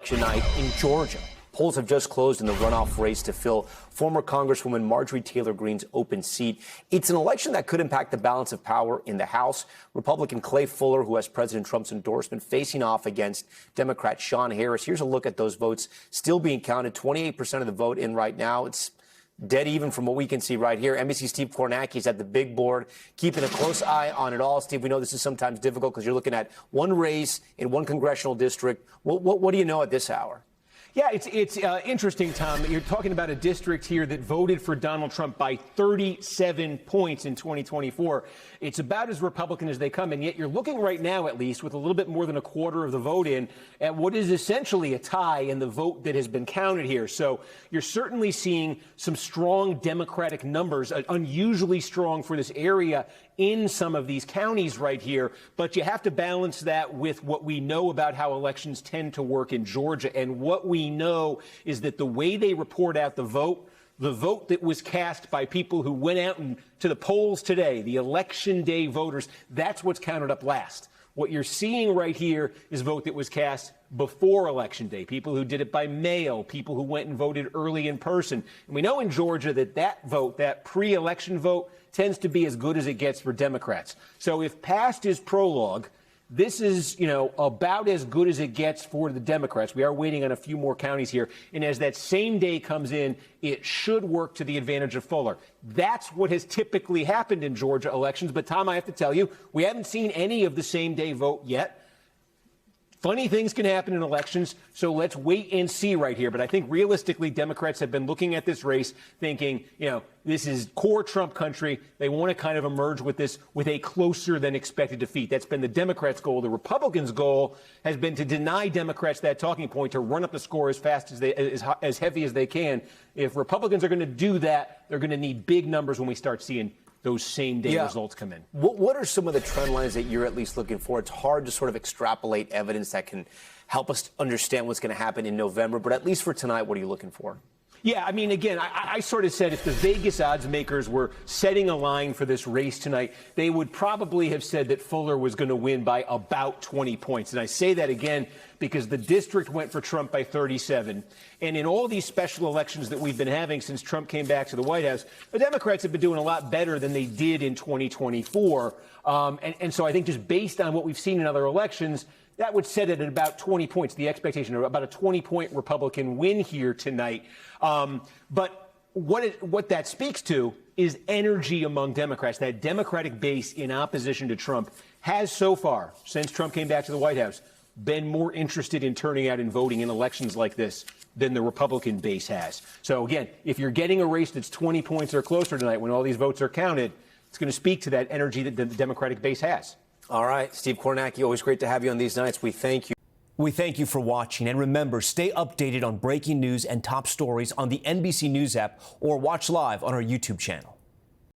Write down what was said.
Tonight in Georgia. Polls have just closed in the runoff race to fill former Congresswoman Marjorie Taylor Greene's open seat. It's an election that could impact the balance of power in the House. Republican Clay Fuller, who has President Trump's endorsement, facing off against Democrat Shawn. Here's a look at those votes still being counted. 28% of the vote in right now. It's dead even from what we can see right here. NBC Steve Kornacki is at the big board, keeping a close eye on it all. Steve, we know this is sometimes difficult because you're looking at one race in one congressional district. What do you know at this hour? Yeah, it's interesting, Tom. You're talking about a district here that voted for Donald Trump by 37 points in 2024. It's about as Republican as they come, and yet you're looking right now, at least, with a little bit more than a quarter of the vote in, at what is essentially a tie in the vote that has been counted here. So you're certainly seeing some strong Democratic numbers, unusually strong for this area in some of these counties right here, but you have to balance that with what we know about how elections tend to work in Georgia. And what we know is that the way they report out the vote that was cast by people who went out to the polls today, the election day voters, that's what's counted up last. What you're seeing right here is vote that was cast before Election Day, people who did it by mail, people who went and voted early in person. And we know in Georgia that vote, that pre-election vote, tends to be as good as it gets for Democrats. So if past is prologue, this is, about as good as it gets for the Democrats. We are waiting on a few more counties here. And as that same day comes in, it should work to the advantage of Fuller. That's what has typically happened in Georgia elections. But, Tom, I have to tell you, we haven't seen any of the same day vote yet. Funny things can happen in elections, so let's wait and see right here. But I think realistically, Democrats have been looking at this race thinking, this is core Trump country. They want to kind of emerge with this with a closer than expected defeat. That's been the Democrats' goal. The Republicans' goal has been to deny Democrats that talking point, to run up the score as fast as heavy as they can. If Republicans are going to do that, they're going to need big numbers when we start seeing those same-day results come in. What are some of the trend lines that you're at least looking for? It's hard to sort of extrapolate evidence that can help us understand what's going to happen in November, but at least for tonight, what are you looking for? Yeah, I mean, again, I sort of said if the Vegas odds makers were setting a line for this race tonight, they would probably have said that Fuller was going to win by about 20 points. And I say that again because the district went for Trump by 37. And in all these special elections that we've been having since Trump came back to the White House, the Democrats have been doing a lot better than they did in 2024. And so I think just based on what we've seen in other elections, that would set it at about 20 points, the expectation of about a 20-point Republican win here tonight. But what that speaks to is energy among Democrats. That Democratic base in opposition to Trump has so far, since Trump came back to the White House, been more interested in turning out and voting in elections like this than the Republican base has. So, again, if you're getting a race that's 20 points or closer tonight when all these votes are counted, it's going to speak to that energy that the Democratic base has. All right. Steve Kornacki, always great to have you on these nights. We thank you. We thank you for watching. And remember, stay updated on breaking news and top stories on the NBC News app or watch live on our YouTube channel.